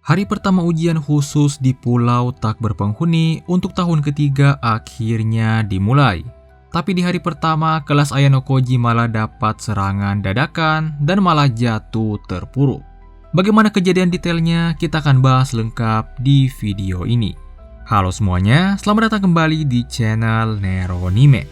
Hari pertama ujian khusus di Pulau Tak Berpenghuni untuk tahun ketiga akhirnya dimulai. Tapi di hari pertama, kelas Ayano Koji malah dapat serangan dadakan dan malah jatuh terpuruk. Bagaimana kejadian detailnya, kita akan bahas lengkap di video ini. Halo semuanya, selamat datang kembali di channel Neronime.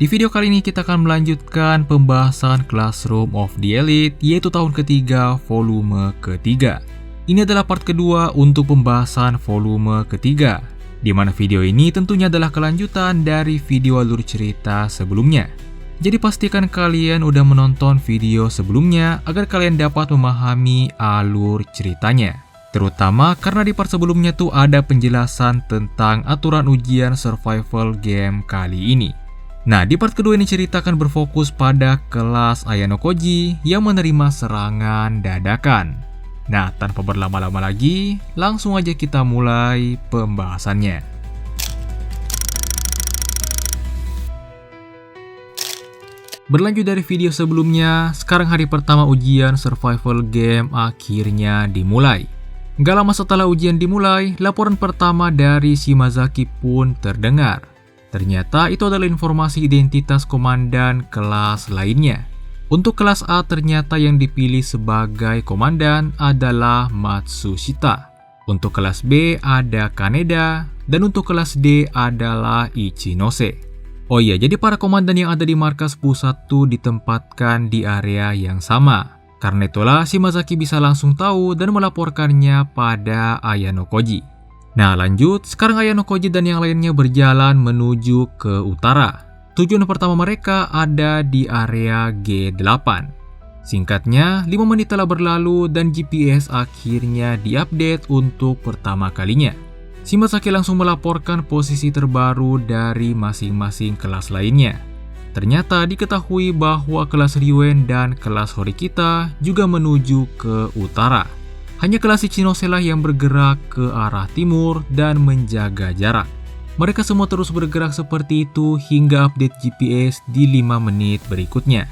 Di video kali ini kita akan melanjutkan pembahasan Classroom of the Elite, yaitu tahun ketiga volume ketiga. Ini adalah part kedua untuk pembahasan volume ketiga, di mana video ini tentunya adalah kelanjutan dari video alur cerita sebelumnya. Jadi pastikan kalian udah menonton video sebelumnya agar kalian dapat memahami alur ceritanya. Terutama karena di part sebelumnya tuh ada penjelasan tentang aturan ujian survival game kali ini. Nah, di part kedua ini cerita akan berfokus pada kelas Ayano Koji yang menerima serangan dadakan. Nah, tanpa berlama-lama lagi, langsung aja kita mulai pembahasannya. Berlanjut dari video sebelumnya, sekarang hari pertama ujian survival game akhirnya dimulai. Gak lama setelah ujian dimulai, laporan pertama dari Shimazaki pun terdengar. Ternyata itu adalah informasi identitas komandan kelas lainnya. Untuk kelas A ternyata yang dipilih sebagai komandan adalah Matsushita. Untuk kelas B ada Kaneda, dan untuk kelas D adalah Ichinose. Oh iya, jadi para komandan yang ada di markas pusat tuh ditempatkan di area yang sama. Karena itulah Shimazaki bisa langsung tahu dan melaporkannya pada Ayano Koji. Nah lanjut, sekarang Ayano Koji dan yang lainnya berjalan menuju ke utara. Tujuan pertama mereka ada di area G8. Singkatnya, 5 menit telah berlalu dan GPS akhirnya diupdate untuk pertama kalinya. Shimazaki langsung melaporkan posisi terbaru dari masing-masing kelas lainnya. Ternyata diketahui bahwa kelas Ryuen dan kelas Horikita juga menuju ke utara. Hanya kelas Ichinose lah yang bergerak ke arah timur dan menjaga jarak. Mereka semua terus bergerak seperti itu hingga update GPS di 5 menit berikutnya.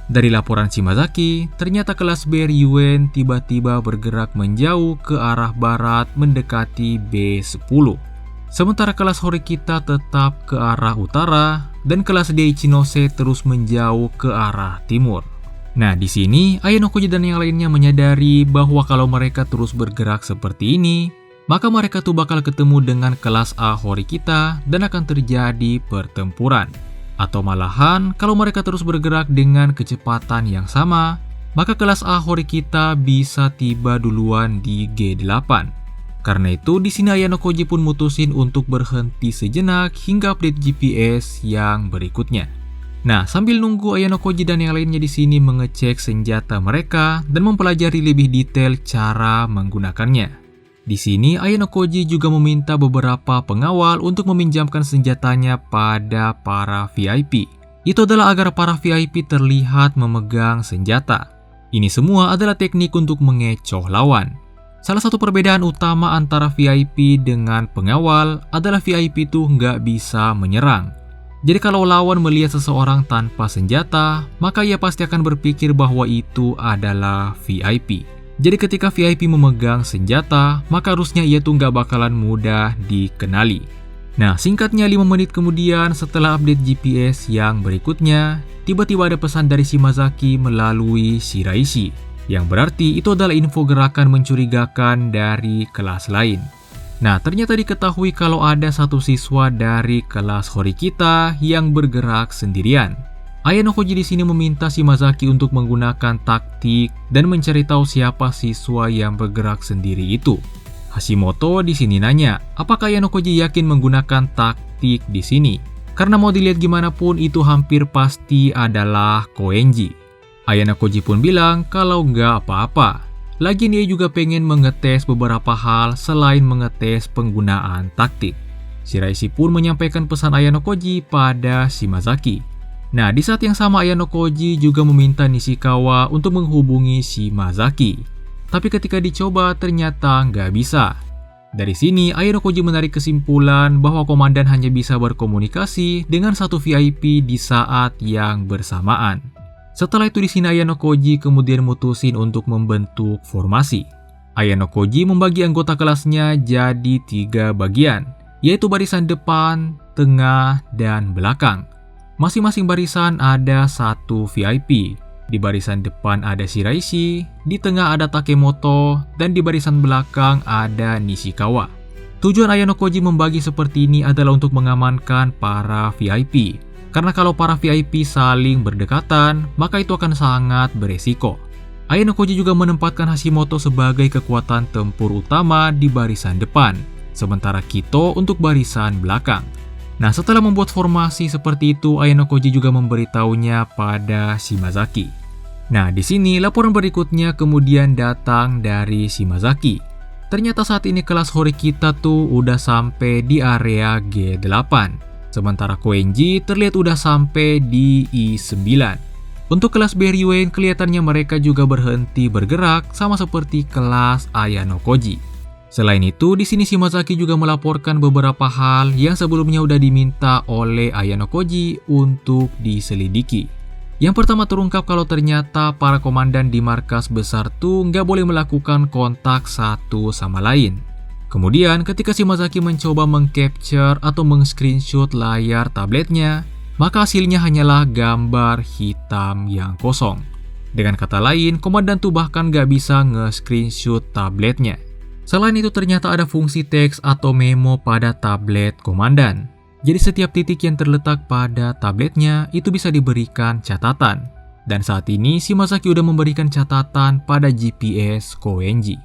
Dari laporan Shimazaki, ternyata kelas B Ryuen tiba-tiba bergerak menjauh ke arah barat mendekati B10. Sementara kelas Horikita tetap ke arah utara dan kelas D Ichinose terus menjauh ke arah timur. Nah, di sini Ayano Koji dan yang lainnya menyadari bahwa kalau mereka terus bergerak seperti ini, maka mereka tuh bakal ketemu dengan kelas A Horikita dan akan terjadi pertempuran. Atau malahan, kalau mereka terus bergerak dengan kecepatan yang sama, maka kelas A Horikita bisa tiba duluan di G8. Karena itu, di sini Ayano Koji pun mutusin untuk berhenti sejenak hingga update GPS yang berikutnya. Nah, sambil nunggu Ayano Koji dan yang lainnya di sini mengecek senjata mereka dan mempelajari lebih detail cara menggunakannya. Di sini, Ayano Koji juga meminta beberapa pengawal untuk meminjamkan senjatanya pada para VIP. Itu adalah agar para VIP terlihat memegang senjata. Ini semua adalah teknik untuk mengecoh lawan. Salah satu perbedaan utama antara VIP dengan pengawal adalah VIP tuh nggak bisa menyerang. Jadi kalau lawan melihat seseorang tanpa senjata, maka ia pasti akan berpikir bahwa itu adalah VIP. Jadi ketika VIP memegang senjata, maka harusnya ia tuh nggak bakalan mudah dikenali. Nah, singkatnya 5 menit kemudian setelah update GPS yang berikutnya, tiba-tiba ada pesan dari Shimazaki melalui Shiraishi, yang berarti itu adalah info gerakan mencurigakan dari kelas lain. Nah, ternyata diketahui kalau ada satu siswa dari kelas Horikita yang bergerak sendirian. Ayano Koji di sini meminta Shimazaki untuk menggunakan taktik dan mencari tahu siapa siswa yang bergerak sendiri itu. Hashimoto di sini nanya, apakah Ayano Koji yakin menggunakan taktik di sini? Karena mau dilihat gimana pun itu hampir pasti adalah Koenji. Ayano Koji pun bilang kalau nggak apa-apa. Lagian dia juga pengen mengetes beberapa hal selain mengetes penggunaan taktik. Shiraishi pun menyampaikan pesan Ayano Koji pada Shimazaki. Nah, di saat yang sama Ayano Koji juga meminta Nishikawa untuk menghubungi Shimazaki. Tapi ketika dicoba ternyata nggak bisa. Dari sini Ayano Koji menarik kesimpulan bahwa komandan hanya bisa berkomunikasi dengan satu VIP di saat yang bersamaan. Setelah itu di sini Ayano Koji kemudian mutusin untuk membentuk formasi. Ayano Koji membagi anggota kelasnya jadi 3 bagian, yaitu barisan depan, tengah, dan belakang. Masing-masing barisan ada 1 VIP. Di barisan depan ada Shiraishi, di tengah ada Takemoto, dan di barisan belakang ada Nishikawa. Tujuan Ayano Koji membagi seperti ini adalah untuk mengamankan para VIP. Karena kalau para VIP saling berdekatan, maka itu akan sangat beresiko. Ayano Koji juga menempatkan Hashimoto sebagai kekuatan tempur utama di barisan depan, sementara Kito untuk barisan belakang. Nah, setelah membuat formasi seperti itu, Ayano Koji juga memberitahunya pada Shimazaki. Nah, di sini laporan berikutnya kemudian datang dari Shimazaki. Ternyata saat ini kelas Horikita tuh udah sampai di area G8, sementara Koenji terlihat udah sampai di I9. Untuk kelas Beryuen, kelihatannya mereka juga berhenti bergerak sama seperti kelas Ayano Koji. Selain itu, di sini Shimazaki juga melaporkan beberapa hal yang sebelumnya udah diminta oleh Ayano Koji untuk diselidiki. Yang pertama terungkap kalau ternyata para komandan di markas besar tuh nggak boleh melakukan kontak satu sama lain. Kemudian, ketika Shimazaki mencoba meng-capture atau meng-screenshot layar tabletnya, maka hasilnya hanyalah gambar hitam yang kosong. Dengan kata lain, komandan tuh bahkan gak bisa nge-screenshot tabletnya. Selain itu ternyata ada fungsi teks atau memo pada tablet komandan. Jadi setiap titik yang terletak pada tabletnya itu bisa diberikan catatan. Dan saat ini Shimazaki udah memberikan catatan pada GPS Koenji.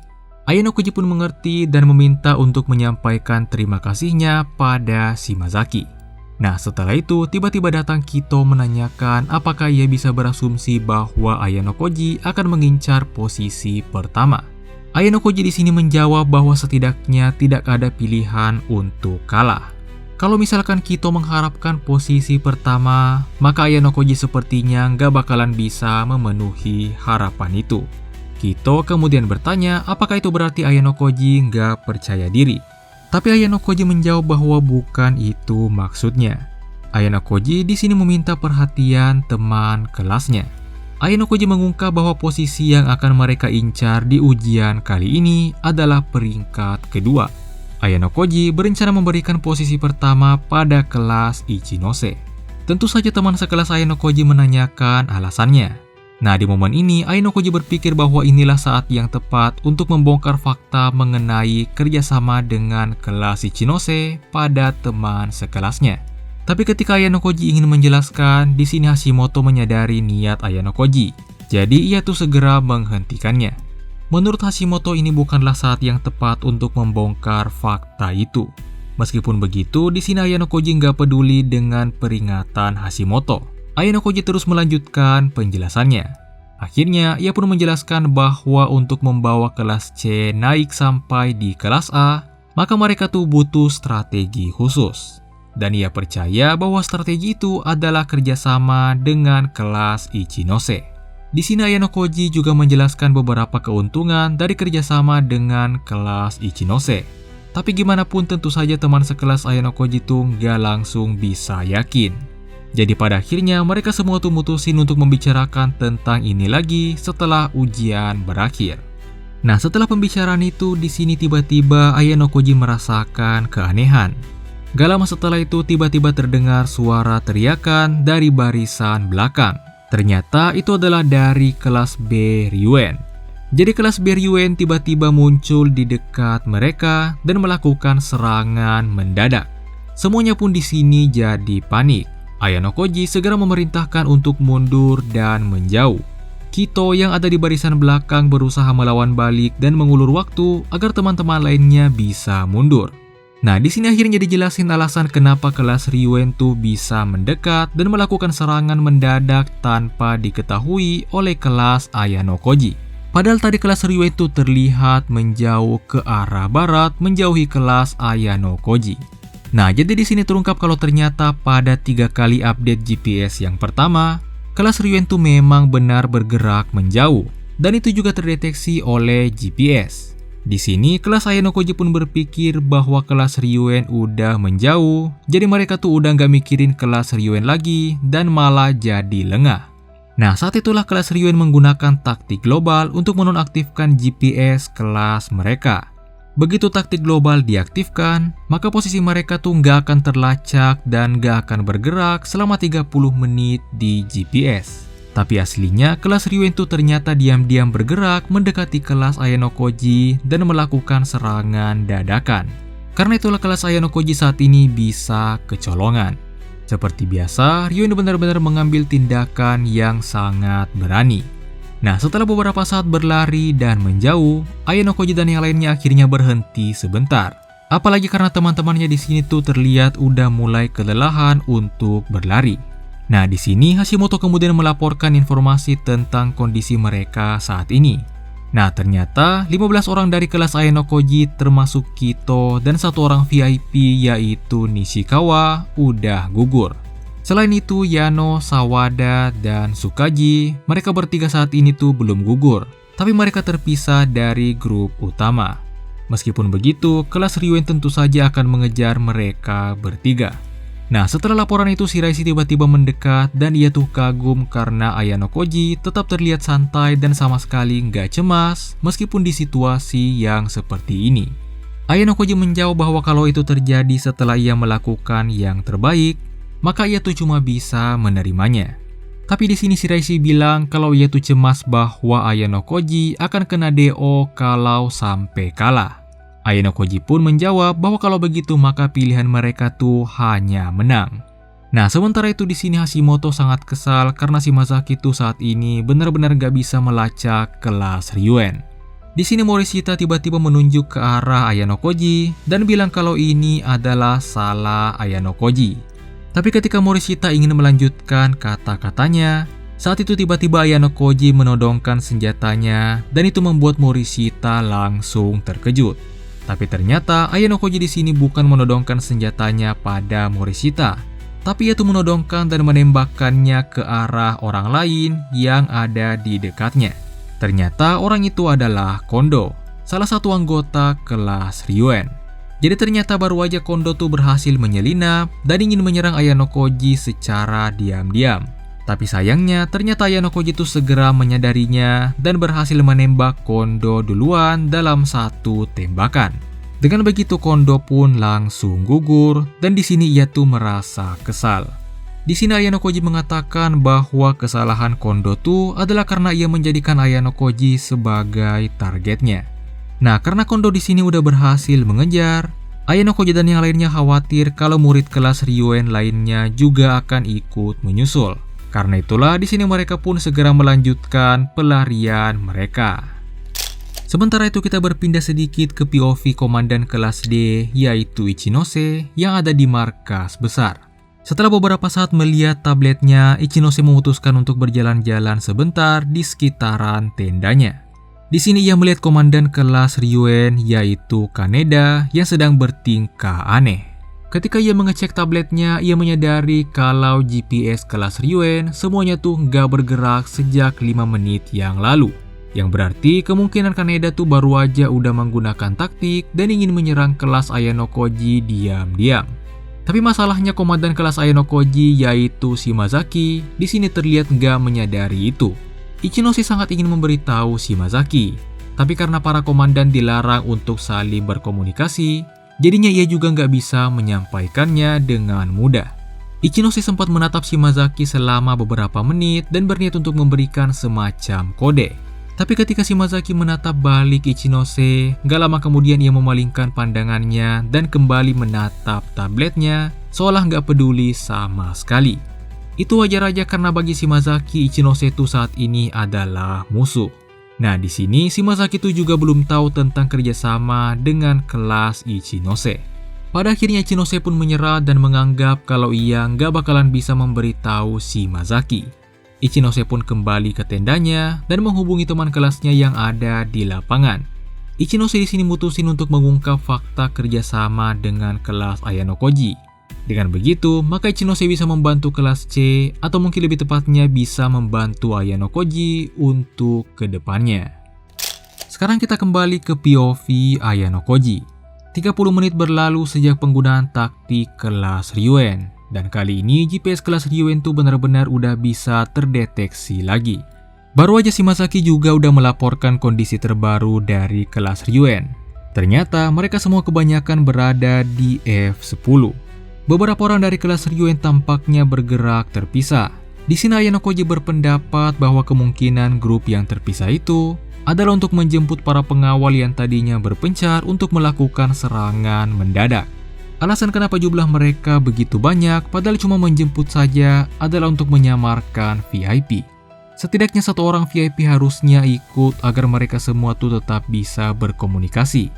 Ayano Koji pun mengerti dan meminta untuk menyampaikan terima kasihnya pada Shimazaki. Nah, setelah itu tiba-tiba datang Kito menanyakan apakah ia bisa berasumsi bahwa Ayano Koji akan mengincar posisi pertama. Ayano Koji di sini menjawab bahwa setidaknya tidak ada pilihan untuk kalah. Kalau misalkan Kito mengharapkan posisi pertama, maka Ayano Koji sepertinya nggak bakalan bisa memenuhi harapan itu. Kito kemudian bertanya apakah itu berarti Ayano Koji nggak percaya diri. Tapi Ayano Koji menjawab bahwa bukan itu maksudnya. Ayano Koji di sini meminta perhatian teman kelasnya. Ayano Koji mengungkap bahwa posisi yang akan mereka incar di ujian kali ini adalah peringkat kedua. Ayano Koji berencana memberikan posisi pertama pada kelas Ichinose. Tentu saja teman sekelas Ayano Koji menanyakan alasannya. Nah, di momen ini, Ayano Koji berpikir bahwa inilah saat yang tepat untuk membongkar fakta mengenai kerjasama dengan kelas Ichinose pada teman sekelasnya. Tapi ketika Ayano Koji ingin menjelaskan, di sini Hashimoto menyadari niat Ayano Koji. Jadi ia tuh segera menghentikannya. Menurut Hashimoto ini bukanlah saat yang tepat untuk membongkar fakta itu. Meskipun begitu, di sini Ayano Koji nggak peduli dengan peringatan Hashimoto. Ayano Koji terus melanjutkan penjelasannya. Akhirnya, ia pun menjelaskan bahwa untuk membawa kelas C naik sampai di kelas A, maka mereka tuh butuh strategi khusus. Dan ia percaya bahwa strategi itu adalah kerjasama dengan kelas Ichinose. Di sini Ayano Koji juga menjelaskan beberapa keuntungan dari kerjasama dengan kelas Ichinose. Tapi gimana pun tentu saja teman sekelas Ayano Koji tuh nggak langsung bisa yakin. Jadi pada akhirnya mereka semua tuh mutusin untuk membicarakan tentang ini lagi setelah ujian berakhir. Nah, setelah pembicaraan itu di sini tiba-tiba Ayano Koji merasakan keanehan. Gak lama setelah itu tiba-tiba terdengar suara teriakan dari barisan belakang. Ternyata itu adalah dari kelas Beryuen. Jadi kelas Beryuen tiba-tiba muncul di dekat mereka dan melakukan serangan mendadak. Semuanya pun di sini jadi panik. Ayano Koji segera memerintahkan untuk mundur dan menjauh. Kito yang ada di barisan belakang berusaha melawan balik dan mengulur waktu agar teman-teman lainnya bisa mundur. Nah, di sini akhirnya dijelasin alasan kenapa kelas Ryuen tuh bisa mendekat dan melakukan serangan mendadak tanpa diketahui oleh kelas Ayano Koji. Padahal tadi kelas Ryuen tuh terlihat menjauh ke arah barat menjauhi kelas Ayano Koji. Nah, jadi di sini terungkap kalau ternyata pada 3 kali update GPS yang pertama, kelas Ryuen tuh memang benar bergerak menjauh, dan itu juga terdeteksi oleh GPS. Di sini kelas Ayano Koji pun berpikir bahwa kelas Ryuen udah menjauh, jadi mereka tuh udah nggak mikirin kelas Ryuen lagi dan malah jadi lengah. Nah, saat itulah kelas Ryuen menggunakan taktik global untuk menonaktifkan GPS kelas mereka. Begitu taktik global diaktifkan, maka posisi mereka tuh nggak akan terlacak dan nggak akan bergerak selama 30 menit di GPS. Tapi aslinya kelas Ryuen tuh ternyata diam-diam bergerak mendekati kelas Ayano Koji dan melakukan serangan dadakan. Karena itulah kelas Ayano Koji saat ini bisa kecolongan. Seperti biasa, Ryuen benar-benar mengambil tindakan yang sangat berani. Nah, setelah beberapa saat berlari dan menjauh, Ayano Koji dan yang lainnya akhirnya berhenti sebentar. Apalagi karena teman-temannya di sini tuh terlihat udah mulai kelelahan untuk berlari. Nah, di sini Hashimoto kemudian melaporkan informasi tentang kondisi mereka saat ini. Nah, ternyata 15 orang dari kelas Ayano Koji termasuk Kito dan satu orang VIP yaitu Nishikawa udah gugur. Selain itu, Yano, Sawada, dan Tsukaji, mereka bertiga saat ini tuh belum gugur, tapi mereka terpisah dari grup utama. Meskipun begitu, kelas Ryuen tentu saja akan mengejar mereka bertiga. Nah, setelah laporan itu Shiraishi tiba-tiba mendekat dan ia tuh kagum karena Ayano Koji tetap terlihat santai dan sama sekali nggak cemas meskipun di situasi yang seperti ini. Ayano Koji menjawab bahwa kalau itu terjadi setelah ia melakukan yang terbaik, maka ia tuh cuma bisa menerimanya. Tapi di sini Shiraishi bilang kalau ia tuh cemas bahwa Ayano Koji akan kena DO kalau sampai kalah. Ayano Koji pun menjawab bahwa kalau begitu maka pilihan mereka tuh hanya menang. Nah, sementara itu di sini Hashimoto sangat kesal karena Shimazaki tuh saat ini benar-benar gak bisa melacak kelas Ryuen. Di sini Morishita tiba-tiba menunjuk ke arah Ayano Koji dan bilang kalau ini adalah salah Ayano Koji. Tapi ketika Morishita ingin melanjutkan kata-katanya, saat itu tiba-tiba Ayano Koji menodongkan senjatanya dan itu membuat Morishita langsung terkejut. Tapi ternyata Ayano Koji di sini bukan menodongkan senjatanya pada Morishita, tapi ia tuh menodongkan dan menembakkannya ke arah orang lain yang ada di dekatnya. Ternyata orang itu adalah Kondo, salah satu anggota kelas Ryuen. Jadi ternyata baru aja Kondo tuh berhasil menyelinap dan ingin menyerang Ayano Koji secara diam-diam. Tapi sayangnya ternyata Ayano Koji itu segera menyadarinya dan berhasil menembak Kondo duluan dalam satu tembakan. Dengan begitu Kondo pun langsung gugur dan di sini ia tuh merasa kesal. Di sini Ayano Koji mengatakan bahwa kesalahan Kondo tuh adalah karena ia menjadikan Ayano Koji sebagai targetnya. Nah, karena Kondo di sini udah berhasil mengejar, Ayano Koji dan yang lainnya khawatir kalau murid kelas Ryuen lainnya juga akan ikut menyusul. Karena itulah di sini mereka pun segera melanjutkan pelarian mereka. Sementara itu kita berpindah sedikit ke POV komandan kelas D yaitu Ichinose yang ada di markas besar. Setelah beberapa saat melihat tabletnya, Ichinose memutuskan untuk berjalan-jalan sebentar di sekitaran tendanya. Di sini ia melihat komandan kelas Ryuen yaitu Kaneda yang sedang bertingkah aneh. Ketika ia mengecek tabletnya, ia menyadari kalau GPS kelas Ryuen semuanya tuh nggak bergerak sejak 5 menit yang lalu. Yang berarti kemungkinan Kaneda tuh baru aja udah menggunakan taktik dan ingin menyerang kelas Ayano Koji diam-diam. Tapi masalahnya komandan kelas Ayano Koji yaitu Shimazaki di sini terlihat nggak menyadari itu. Ichinose sangat ingin memberitahu Shimazaki, tapi karena para komandan dilarang untuk saling berkomunikasi, jadinya ia juga nggak bisa menyampaikannya dengan mudah. Ichinose sempat menatap Shimazaki selama beberapa menit dan berniat untuk memberikan semacam kode. Tapi ketika Shimazaki menatap balik Ichinose, nggak lama kemudian ia memalingkan pandangannya dan kembali menatap tabletnya seolah nggak peduli sama sekali. Itu wajar aja karena bagi Shimazaki, Ichinose itu saat ini adalah musuh. Nah, di sini Shimazaki itu juga belum tahu tentang kerjasama dengan kelas Ichinose. Pada akhirnya Ichinose pun menyerah dan menganggap kalau ia nggak bakalan bisa memberitahu Shimazaki. Ichinose pun kembali ke tendanya dan menghubungi teman kelasnya yang ada di lapangan. Ichinose di sini mutusin untuk mengungkap fakta kerjasama dengan kelas Ayano Koji. Dengan begitu, maka Ichinose bisa membantu kelas C atau mungkin lebih tepatnya bisa membantu Ayano Koji untuk kedepannya. Sekarang kita kembali ke POV Ayano Koji. 30 menit berlalu sejak penggunaan taktik kelas Ryuen Dan kali ini GPS kelas Ryuen tuh benar-benar udah bisa terdeteksi lagi. Baru aja Shimazaki juga udah melaporkan kondisi terbaru dari kelas Ryuen. Ternyata mereka semua kebanyakan berada di F10. Beberapa orang dari kelas Ryuen tampaknya bergerak terpisah. Di sini Ayano Koji berpendapat bahwa kemungkinan grup yang terpisah itu adalah untuk menjemput para pengawal yang tadinya berpencar untuk melakukan serangan mendadak. Alasan kenapa jumlah mereka begitu banyak padahal cuma menjemput saja adalah untuk menyamarkan VIP. Setidaknya satu orang VIP harusnya ikut agar mereka semua tuh tetap bisa berkomunikasi.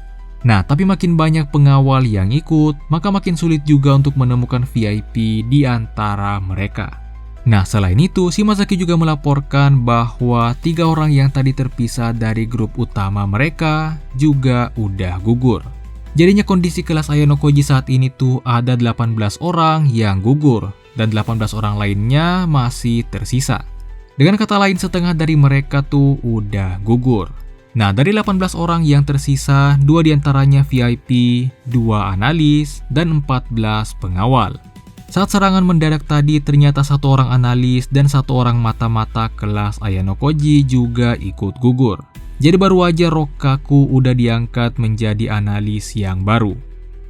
Nah, tapi makin banyak pengawal yang ikut, maka makin sulit juga untuk menemukan VIP di antara mereka. Nah, selain itu, Shimazaki juga melaporkan bahwa 3 orang yang tadi terpisah dari grup utama mereka juga udah gugur. Jadinya kondisi kelas Ayano Koji saat ini tuh ada 18 orang yang gugur dan 18 orang lainnya masih tersisa. Dengan kata lain, setengah dari mereka tuh udah gugur. Nah, dari 18 orang yang tersisa, 2 diantaranya VIP, 2 analis, dan 14 pengawal. Saat serangan mendadak tadi, ternyata 1 orang analis dan 1 orang mata-mata kelas Ayano Koji juga ikut gugur. Jadi baru aja Rokkaku udah diangkat menjadi analis yang baru.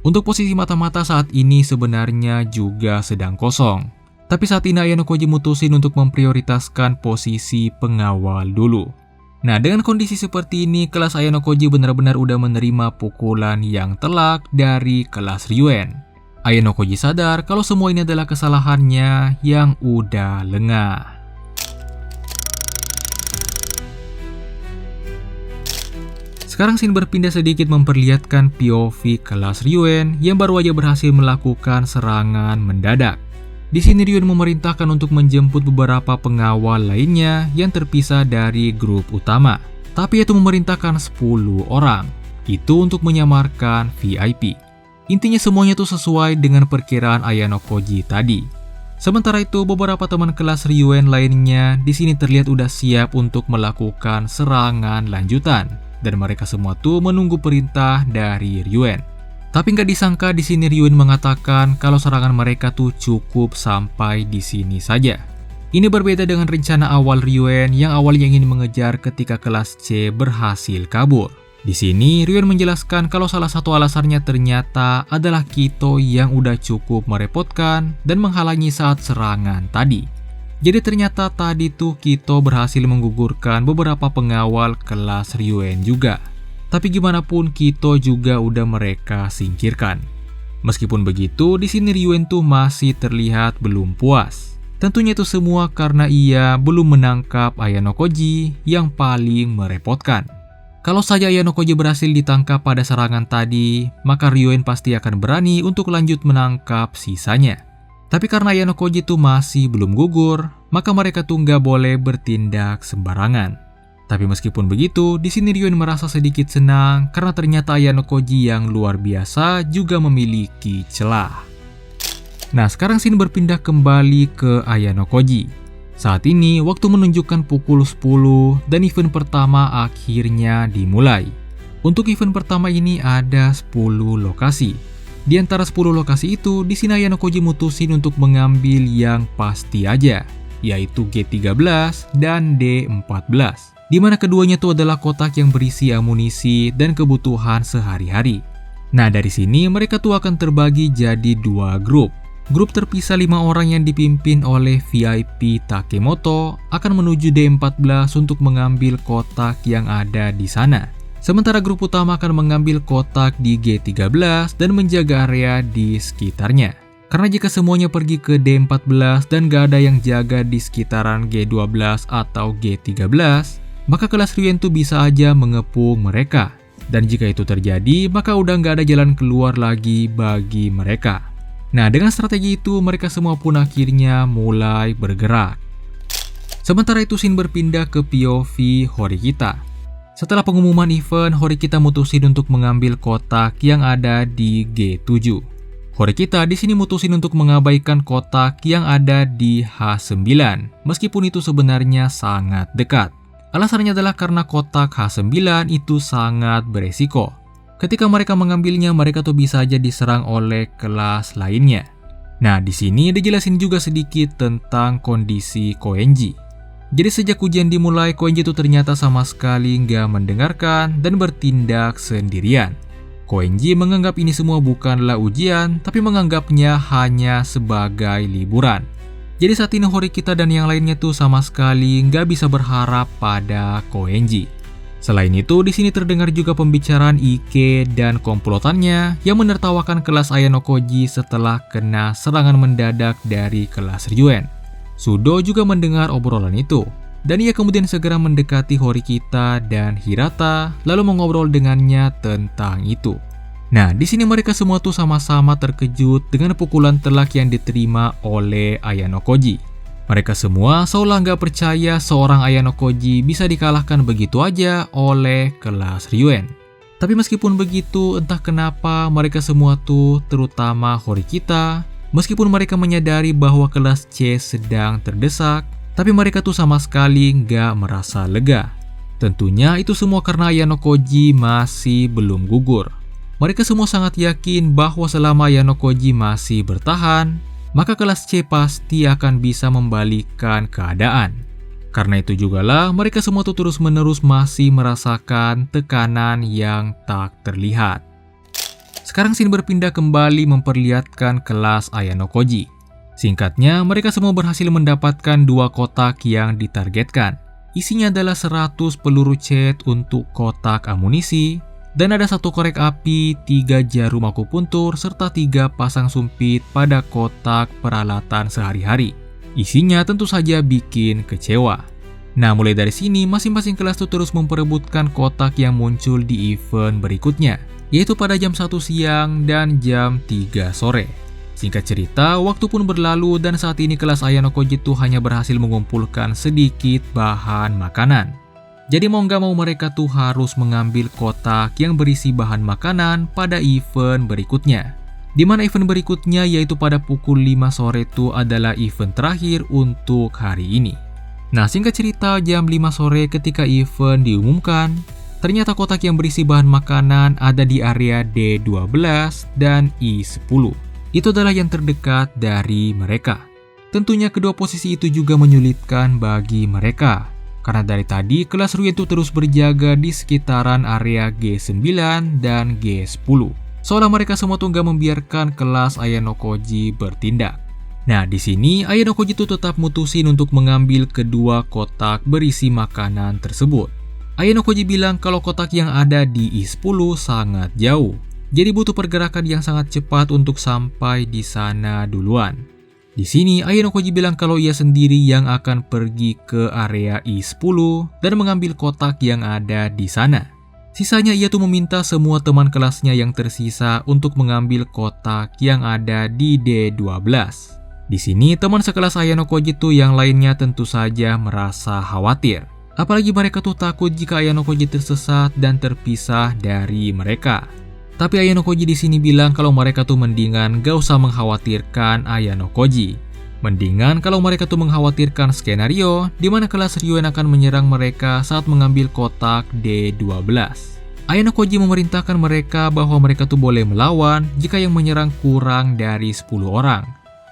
Untuk posisi mata-mata saat ini sebenarnya juga sedang kosong. Tapi saat ini Ayano Koji mutusin untuk memprioritaskan posisi pengawal dulu. Nah, dengan kondisi seperti ini, kelas Ayano Koji benar-benar udah menerima pukulan yang telak dari kelas Ryuen. Ayano Koji sadar kalau semua ini adalah kesalahannya yang udah lengah. Sekarang scene berpindah sedikit memperlihatkan POV kelas Ryuen yang baru aja berhasil melakukan serangan mendadak. Di sini Ryuen memerintahkan untuk menjemput beberapa pengawal lainnya yang terpisah dari grup utama. Tapi itu memerintahkan 10 orang. Itu untuk menyamarkan VIP. Intinya semuanya tuh sesuai dengan perkiraan Ayano Koji tadi. Sementara itu, beberapa teman kelas Ryuen lainnya di sini terlihat udah siap untuk melakukan serangan lanjutan, dan mereka semua tuh menunggu perintah dari Ryuen. Tapi nggak disangka di sini Ryuen mengatakan kalau serangan mereka tuh cukup sampai di sini saja. Ini berbeda dengan rencana awal Ryuen yang awalnya ingin mengejar ketika kelas C berhasil kabur. Di sini, Ryuen menjelaskan kalau salah satu alasannya ternyata adalah Kito yang udah cukup merepotkan dan menghalangi saat serangan tadi. Jadi ternyata tadi tuh Kito berhasil menggugurkan beberapa pengawal kelas Ryuen juga. Tapi gimana pun Kito juga udah mereka singkirkan. Meskipun begitu, di sini Ryuen tuh masih terlihat belum puas. Tentunya itu semua karena ia belum menangkap Ayano Koji yang paling merepotkan. Kalau saja Ayano Koji berhasil ditangkap pada serangan tadi, maka Ryuen pasti akan berani untuk lanjut menangkap sisanya. Tapi karena Ayano Koji itu masih belum gugur, maka mereka tuh nggak boleh bertindak sembarangan. Tapi meskipun begitu, di sini Ryuen merasa sedikit senang karena ternyata Ayano Koji yang luar biasa juga memiliki celah. Nah, sekarang scene berpindah kembali ke Ayano Koji. Saat ini, waktu menunjukkan pukul 10 dan event pertama akhirnya dimulai. Untuk event pertama ini ada 10 lokasi. Di antara 10 lokasi itu, di sini Ayano Koji mutusin untuk mengambil yang pasti aja, yaitu G13 dan D14. Di mana keduanya itu adalah kotak yang berisi amunisi dan kebutuhan sehari-hari. Nah, dari sini mereka tuh akan terbagi jadi 2 grup. Grup terpisah 5 orang yang dipimpin oleh VIP Takemoto akan menuju D14 untuk mengambil kotak yang ada di sana. Sementara grup utama akan mengambil kotak di G13 dan menjaga area di sekitarnya. Karena jika semuanya pergi ke D14 dan gak ada yang jaga di sekitaran G12 atau G13, maka kelas Ryuen tuh bisa aja mengepung mereka. Dan jika itu terjadi, maka udah gak ada jalan keluar lagi bagi mereka. Nah, dengan strategi itu, mereka semua pun akhirnya mulai bergerak. Sementara itu, scene berpindah ke POV Horikita. Setelah pengumuman event, Horikita mutusin untuk mengambil kotak yang ada di G7. Horikita di sini mutusin untuk mengabaikan kotak yang ada di H9, meskipun itu sebenarnya sangat dekat. Alasannya adalah karena kotak H9 itu sangat beresiko. Ketika mereka mengambilnya, mereka tuh bisa aja diserang oleh kelas lainnya. Nah, di sini dijelasin juga sedikit tentang kondisi Koenji. Jadi sejak ujian dimulai, Koenji itu ternyata sama sekali nggak mendengarkan dan bertindak sendirian. Koenji menganggap ini semua bukanlah ujian, tapi menganggapnya hanya sebagai liburan. Jadi saat ini Horikita dan yang lainnya tuh sama sekali nggak bisa berharap pada Koenji. Selain itu, di sini terdengar juga pembicaraan Ike dan komplotannya yang menertawakan kelas Ayano Koji setelah kena serangan mendadak dari kelas Ryuen. Sudo juga mendengar obrolan itu, dan ia kemudian segera mendekati Horikita dan Hirata lalu mengobrol dengannya tentang itu. Nah, di sini mereka semua tuh sama-sama terkejut dengan pukulan telak yang diterima oleh Ayano Koji. Mereka semua seolah nggak percaya seorang Ayano Koji bisa dikalahkan begitu aja oleh kelas Ryuen. Tapi meskipun begitu, entah kenapa mereka semua tuh, terutama Horikita, meskipun mereka menyadari bahwa kelas C sedang terdesak, tapi mereka tuh sama sekali nggak merasa lega. Tentunya itu semua karena Ayano Koji masih belum gugur. Mereka semua sangat yakin bahwa selama Ayano Koji masih bertahan, maka kelas C pasti akan bisa membalikkan keadaan. Karena itu jugalah mereka semua tuh terus-menerus masih merasakan tekanan yang tak terlihat. Sekarang scene berpindah kembali memperlihatkan kelas Ayano Koji. Singkatnya, mereka semua berhasil mendapatkan 2 kotak yang ditargetkan. Isinya adalah 100 peluru cet untuk kotak amunisi, dan ada 1 korek api, 3 jarum akupuntur, serta 3 pasang sumpit pada kotak peralatan sehari-hari. Isinya tentu saja bikin kecewa. Nah, mulai dari sini, masing-masing kelas tuh terus memperebutkan kotak yang muncul di event berikutnya, yaitu pada jam 1 siang dan jam 3 sore. Singkat cerita, waktu pun berlalu dan saat ini kelas Ayano Koji tuh hanya berhasil mengumpulkan sedikit bahan makanan. Jadi mau nggak mau mereka tuh harus mengambil kotak yang berisi bahan makanan pada event berikutnya. Di mana event berikutnya yaitu pada pukul 5 sore itu adalah event terakhir untuk hari ini. Nah, singkat cerita, jam 5 sore ketika event diumumkan, ternyata kotak yang berisi bahan makanan ada di area D12 dan I10. Itu adalah yang terdekat dari mereka. Tentunya kedua posisi itu juga menyulitkan bagi mereka. Karena dari tadi, kelas Ryuen itu terus berjaga di sekitaran area G9 dan G10. Seolah mereka semua tuh nggak membiarkan kelas Ayano Koji bertindak. Nah, di sini Ayano Koji tuh tetap mutusin untuk mengambil kedua kotak berisi makanan tersebut. Ayano Koji bilang kalau kotak yang ada di I10 sangat jauh. Jadi butuh pergerakan yang sangat cepat untuk sampai di sana duluan. Di sini, Ayano Koji bilang kalau ia sendiri yang akan pergi ke area I10 dan mengambil kotak yang ada di sana. Sisanya ia tuh meminta semua teman kelasnya yang tersisa untuk mengambil kotak yang ada di D12. Di sini, teman sekelas Ayano Koji tuh yang lainnya tentu saja merasa khawatir. Apalagi mereka tuh takut jika Ayano Koji tersesat dan terpisah dari mereka. Tapi Ayano Koji di sini bilang kalau mereka tuh mendingan gak usah mengkhawatirkan Ayano Koji. Mendingan kalau mereka tuh mengkhawatirkan skenario di mana kelas Ryuen akan menyerang mereka saat mengambil kotak D12. Ayano Koji memerintahkan mereka bahwa mereka tuh boleh melawan jika yang menyerang kurang dari 10 orang.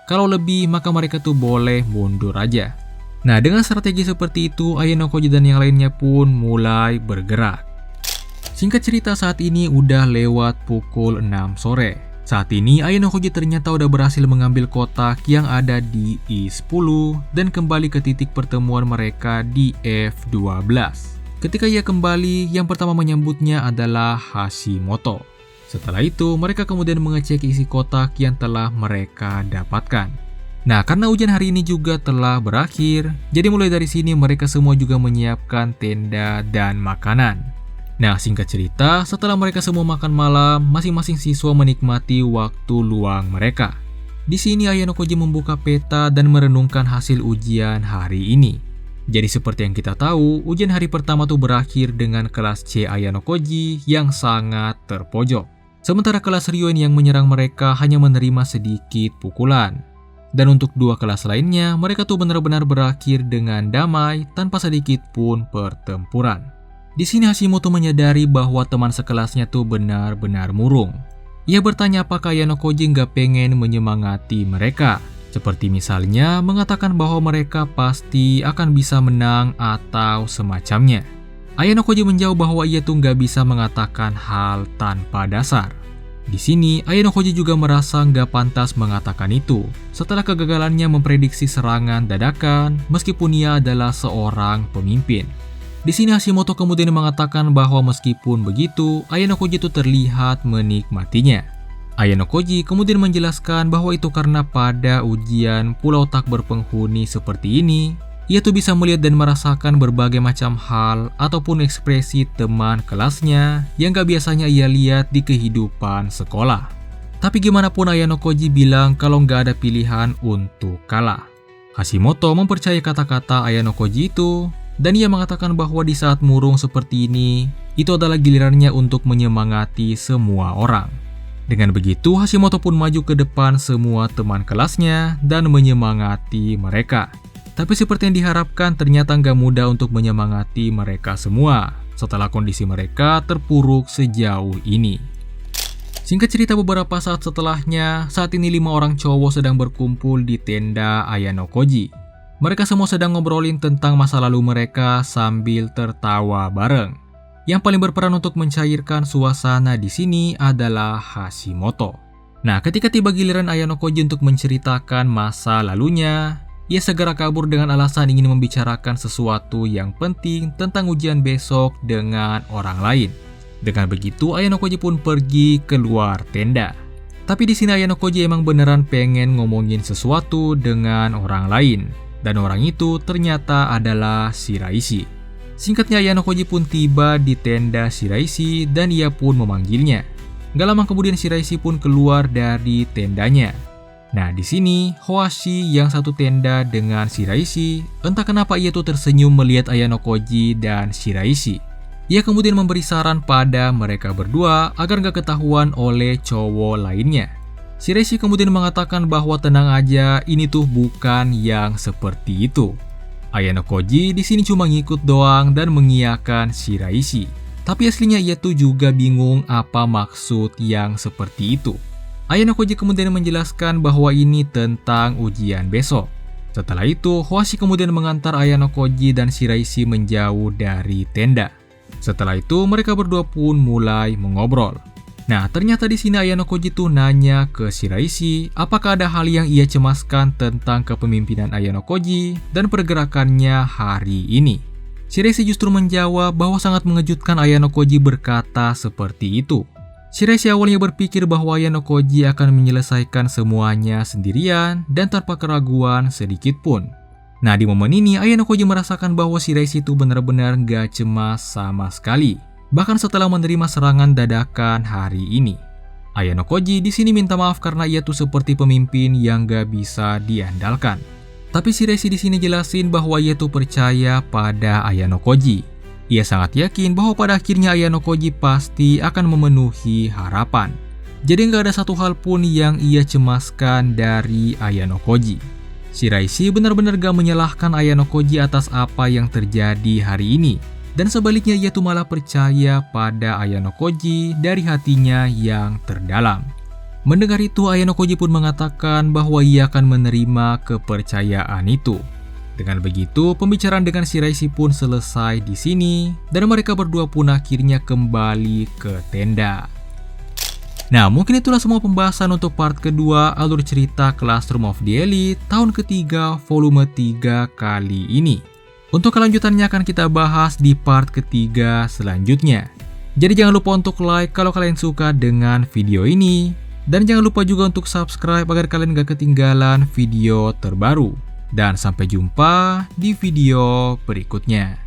Kalau lebih, maka mereka tuh boleh mundur aja. Nah, dengan strategi seperti itu, Ayano Koji dan yang lainnya pun mulai bergerak. Singkat cerita, saat ini udah lewat pukul 6 sore. Saat ini Ayano Koji ternyata udah berhasil mengambil kotak yang ada di I10 dan kembali ke titik pertemuan mereka di F12. Ketika ia kembali, yang pertama menyambutnya adalah Hashimoto. Setelah itu, mereka kemudian mengecek isi kotak yang telah mereka dapatkan. Nah, karena ujian hari ini juga telah berakhir, jadi mulai dari sini mereka semua juga menyiapkan tenda dan makanan. Nah, singkat cerita, setelah mereka semua makan malam, masing-masing siswa menikmati waktu luang mereka. Di sini Ayano Koji membuka peta dan merenungkan hasil ujian hari ini. Jadi seperti yang kita tahu, ujian hari pertama tuh berakhir dengan kelas C Ayano Koji yang sangat terpojok. Sementara kelas Ryuen yang menyerang mereka hanya menerima sedikit pukulan. Dan untuk 2 kelas lainnya, mereka tuh benar-benar berakhir dengan damai tanpa sedikit pun pertempuran. Di sini Hashimoto menyadari bahwa teman sekelasnya tuh benar-benar murung. Ia bertanya apakah Ayano Koji nggak pengen menyemangati mereka. Seperti misalnya mengatakan bahwa mereka pasti akan bisa menang atau semacamnya. Ayano Koji menjawab bahwa ia tuh nggak bisa mengatakan hal tanpa dasar. Di sini, Ayano Koji juga merasa nggak pantas mengatakan itu setelah kegagalannya memprediksi serangan dadakan meskipun ia adalah seorang pemimpin. Di sini Hashimoto kemudian mengatakan bahwa meskipun begitu, Ayano Koji itu terlihat menikmatinya. Ayano Koji kemudian menjelaskan bahwa itu karena pada ujian pulau tak berpenghuni seperti ini, ia tuh bisa melihat dan merasakan berbagai macam hal ataupun ekspresi teman kelasnya yang gak biasanya ia lihat di kehidupan sekolah. Tapi gimana pun Ayano Koji bilang kalau gak ada pilihan untuk kalah. Hashimoto mempercayai kata-kata Ayano Koji itu, dan ia mengatakan bahwa di saat murung seperti ini, itu adalah gilirannya untuk menyemangati semua orang. Dengan begitu, Hashimoto pun maju ke depan semua teman kelasnya dan menyemangati mereka. Tapi seperti yang diharapkan, ternyata nggak mudah untuk menyemangati mereka semua setelah kondisi mereka terpuruk sejauh ini. Singkat cerita, beberapa saat setelahnya, saat ini 5 orang cowok sedang berkumpul di tenda Ayano Koji. Mereka semua sedang ngobrolin tentang masa lalu mereka sambil tertawa bareng. Yang paling berperan untuk mencairkan suasana di sini adalah Hashimoto. Nah, ketika tiba giliran Ayano Koji untuk menceritakan masa lalunya, ia segera kabur dengan alasan ingin membicarakan sesuatu yang penting tentang ujian besok dengan orang lain. Dengan begitu, Ayano Koji pun pergi keluar tenda. Tapi di sini Ayano Koji emang beneran pengen ngomongin sesuatu dengan orang lain. Dan orang itu ternyata adalah Shiraishi. Singkatnya, Ayano Koji pun tiba di tenda Shiraishi dan ia pun memanggilnya. Gak lama kemudian Shiraishi pun keluar dari tendanya. Nah, di sini Hoashi yang satu tenda dengan Shiraishi, entah kenapa ia tuh tersenyum melihat Ayano Koji dan Shiraishi. Ia kemudian memberi saran pada mereka berdua agar gak ketahuan oleh cowok lainnya. Shiraishi kemudian mengatakan bahwa tenang aja, ini tuh bukan yang seperti itu. Ayano Koji di sini cuma ngikut doang dan mengiyakan Shiraishi. Tapi aslinya ia tuh juga bingung apa maksud yang seperti itu. Ayano Koji kemudian menjelaskan bahwa ini tentang ujian besok. Setelah itu, Hoashi kemudian mengantar Ayano Koji dan Shiraishi menjauh dari tenda. Setelah itu, mereka berdua pun mulai mengobrol. Nah, ternyata di sini Ayano Koji tuh nanya ke Shiraishi apakah ada hal yang ia cemaskan tentang kepemimpinan Ayano Koji dan pergerakannya hari ini. Shiraishi justru menjawab bahwa sangat mengejutkan Ayano Koji berkata seperti itu. Shiraishi awalnya berpikir bahwa Ayano Koji akan menyelesaikan semuanya sendirian dan tanpa keraguan sedikit pun. Nah, di momen ini Ayano Koji merasakan bahwa Shiraishi itu benar-benar gak cemas sama sekali. Bahkan setelah menerima serangan dadakan hari ini, Ayano Koji di sini minta maaf karena ia tuh seperti pemimpin yang gak bisa diandalkan. Tapi Shiraishi di sini jelasin bahwa ia tuh percaya pada Ayano Koji. Ia sangat yakin bahwa pada akhirnya Ayano Koji pasti akan memenuhi harapan. Jadi gak ada satu hal pun yang ia cemaskan dari Ayano Koji. Shiraishi benar-benar gak menyalahkan Ayano Koji atas apa yang terjadi hari ini. Dan sebaliknya ia tuh malah percaya pada Ayano Koji dari hatinya yang terdalam. Mendengar itu, Ayano Koji pun mengatakan bahwa ia akan menerima kepercayaan itu. Dengan begitu, pembicaraan dengan Shiraishi pun selesai di sini dan mereka berdua pun akhirnya kembali ke tenda. Nah, mungkin itulah semua pembahasan untuk part kedua alur cerita Classroom of the Elite tahun ketiga volume 3 kali ini. Untuk kelanjutannya akan kita bahas di part ketiga selanjutnya. Jadi jangan lupa untuk like kalau kalian suka dengan video ini. Dan jangan lupa juga untuk subscribe agar kalian gak ketinggalan video terbaru. Dan sampai jumpa di video berikutnya.